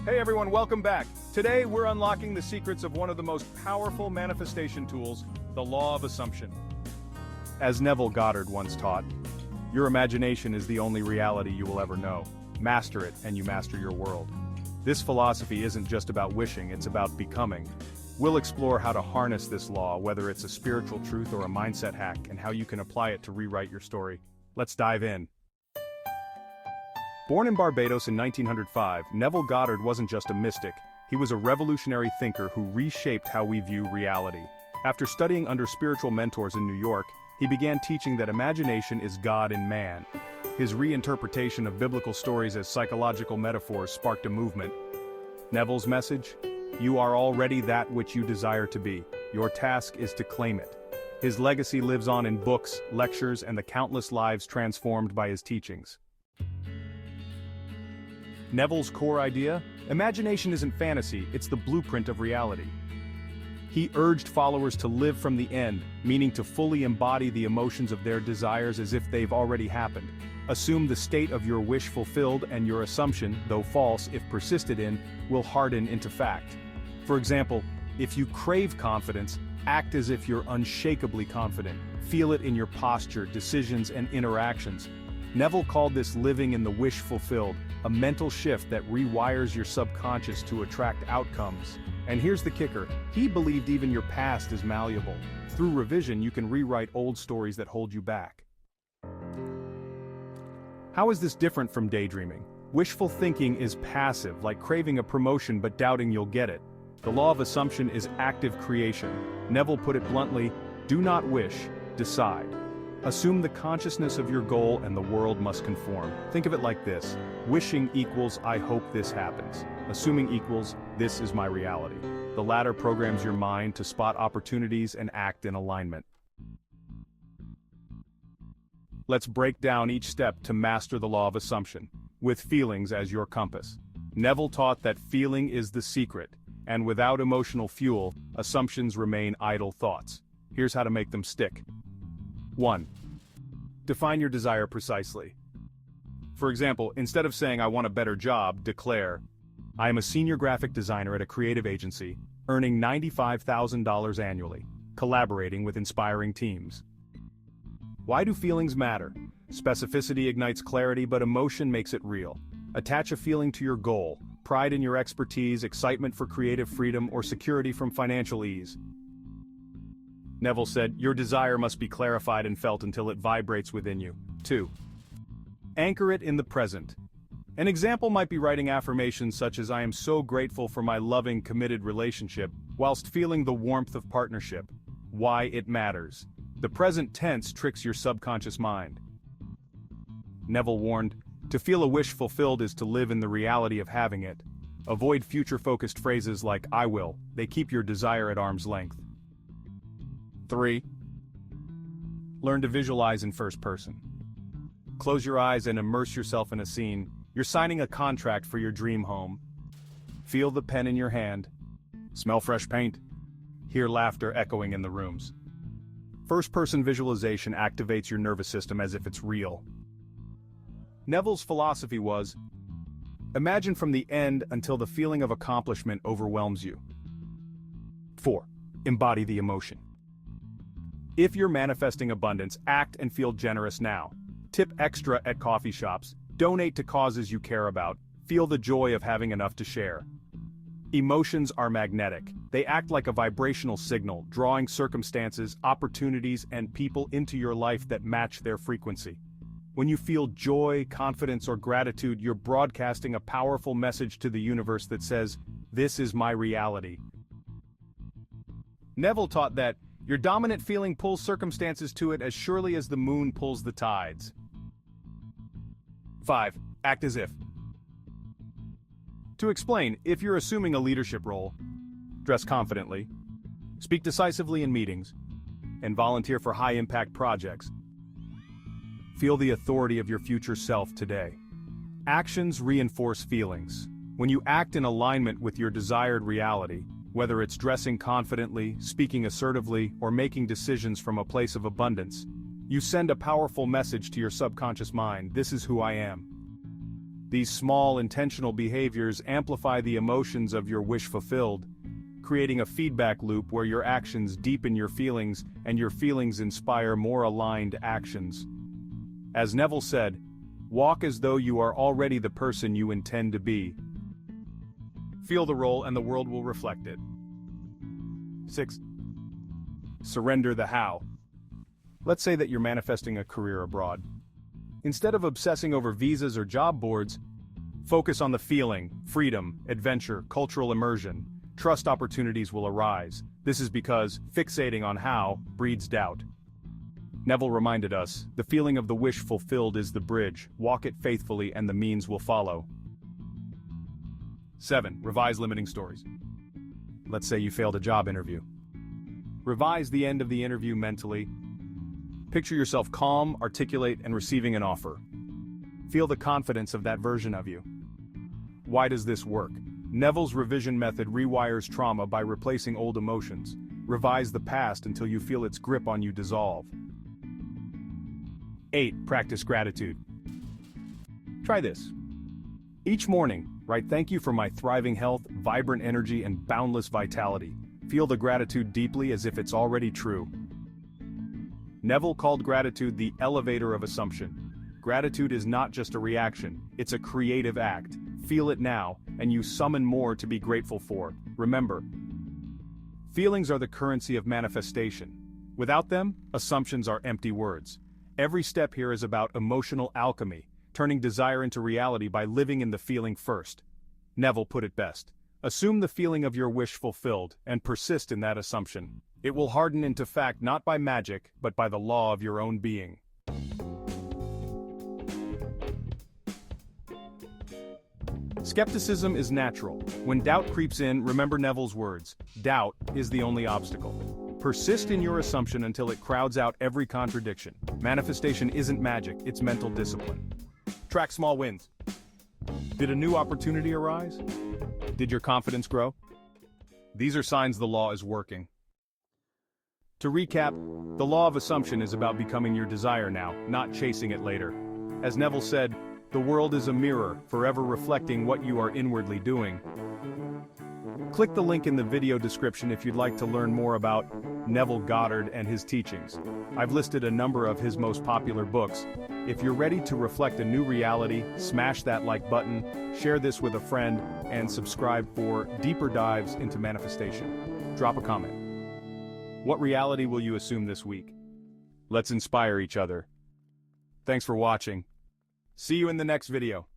Hey everyone, welcome back. Today we're unlocking the secrets of one of the most powerful manifestation tools, the law of assumption. As Neville Goddard once taught, your imagination is the only reality you will ever know. Master it and you master your world. This philosophy isn't just about wishing, it's about becoming. We'll explore how to harness this law, whether it's a spiritual truth or a mindset hack, and how you can apply it to rewrite your story. Let's dive in. Born in Barbados in 1905, Neville Goddard wasn't just a mystic, he was a revolutionary thinker who reshaped how we view reality. After studying under spiritual mentors in New York, he began teaching that imagination is God in man. His reinterpretation of biblical stories as psychological metaphors sparked a movement. Neville's message? You are already that which you desire to be. Your task is to claim it. His legacy lives on in books, lectures, and the countless lives transformed by his teachings. Neville's core idea? Imagination isn't fantasy, it's the blueprint of reality. He urged followers to live from the end, meaning to fully embody the emotions of their desires as if they've already happened. Assume the state of your wish fulfilled and your assumption, though false if persisted in, will harden into fact. For example, if you crave confidence, act as if you're unshakably confident. Feel it in your posture, decisions, and interactions. Neville called this living in the wish fulfilled, a mental shift that rewires your subconscious to attract outcomes. And here's the kicker, he believed even your past is malleable. Through revision, you can rewrite old stories that hold you back. How is this different from daydreaming? Wishful thinking is passive, like craving a promotion but doubting you'll get it. The law of assumption is active creation. Neville put it bluntly, do not wish, decide. Assume the consciousness of your goal and the world must conform. Think of it like this. Wishing equals I hope this happens. Assuming equals this is my reality. The latter programs your mind to spot opportunities and act in alignment. Let's break down each step to master the law of assumption, with feelings as your compass. Neville taught that feeling is the secret, and without emotional fuel, assumptions remain idle thoughts. Here's how to make them stick. 1. Define your desire precisely. For example, instead of saying I want a better job, declare, I am a senior graphic designer at a creative agency, earning $95,000 annually, collaborating with inspiring teams. Why do feelings matter? Specificity ignites clarity, but emotion makes it real. Attach a feeling to your goal, pride in your expertise, excitement for creative freedom, or security from financial ease. Neville said, your desire must be clarified and felt until it vibrates within you. 2. Anchor it in the present. An example might be writing affirmations such as I am so grateful for my loving, committed relationship, whilst feeling the warmth of partnership. Why it matters. The present tense tricks your subconscious mind. Neville warned, to feel a wish fulfilled is to live in the reality of having it. Avoid future-focused phrases like I will, they keep your desire at arm's length. 3. Learn to visualize in first person. Close your eyes and immerse yourself in a scene. You're signing a contract for your dream home. Feel the pen in your hand. Smell fresh paint. Hear laughter echoing in the rooms. First-person visualization activates your nervous system as if it's real. Neville's philosophy was, imagine from the end until the feeling of accomplishment overwhelms you. 4. Embody the emotion. If you're manifesting abundance, act and feel generous now. Tip extra at coffee shops, donate to causes you care about, feel the joy of having enough to share. Emotions are magnetic. They act like a vibrational signal, drawing circumstances, opportunities, and people into your life that match their frequency. When you feel joy, confidence, or gratitude, you're broadcasting a powerful message to the universe that says, this is my reality. Neville taught that your dominant feeling pulls circumstances to it as surely as the moon pulls the tides. 5. Act as if. To explain, if you're assuming a leadership role, dress confidently, speak decisively in meetings, and volunteer for high-impact projects. Feel the authority of your future self today. Actions reinforce feelings. When you act in alignment with your desired reality, whether it's dressing confidently, speaking assertively, or making decisions from a place of abundance, you send a powerful message to your subconscious mind, this is who I am. These small, intentional behaviors amplify the emotions of your wish fulfilled, creating a feedback loop where your actions deepen your feelings and your feelings inspire more aligned actions. As Neville said, walk as though you are already the person you intend to be. Feel the role and the world will reflect it. 6. Surrender the how. Let's say that you're manifesting a career abroad. Instead of obsessing over visas or job boards, focus on the feeling, freedom, adventure, cultural immersion. Trust opportunities will arise. This is because fixating on how breeds doubt. Neville reminded us, the feeling of the wish fulfilled is the bridge. Walk it faithfully and the means will follow. 7. Revise limiting stories. Let's say you failed a job interview. Revise the end of the interview mentally. Picture yourself calm, articulate, and receiving an offer. Feel the confidence of that version of you. Why does this work? Neville's revision method rewires trauma by replacing old emotions. Revise the past until you feel its grip on you dissolve. 8. Practice gratitude. Try this. Each morning, write "Thank you for my thriving health, vibrant energy, and boundless vitality." Feel the gratitude deeply as if it's already true. Neville called gratitude the elevator of assumption. Gratitude is not just a reaction, it's a creative act. Feel it now, and you summon more to be grateful for. Remember, feelings are the currency of manifestation. Without them, assumptions are empty words. Every step here is about emotional alchemy, turning desire into reality by living in the feeling first. Neville put it best. Assume the feeling of your wish fulfilled, and persist in that assumption. It will harden into fact not by magic, but by the law of your own being. Skepticism is natural. When doubt creeps in, remember Neville's words. Doubt is the only obstacle. Persist in your assumption until it crowds out every contradiction. Manifestation isn't magic, it's mental discipline. Track small wins. Did a new opportunity arise? Did your confidence grow? These are signs the law is working. To recap, the law of assumption is about becoming your desire now, not chasing it later. As Neville said, the world is a mirror, forever reflecting what you are inwardly doing. Click the link in the video description if you'd like to learn more about Neville Goddard and his teachings. I've listed a number of his most popular books. If you're ready to reflect a new reality, smash that like button, share this with a friend, and subscribe for deeper dives into manifestation. Drop a comment. What reality will you assume this week? Let's inspire each other. Thanks for watching. See you in the next video.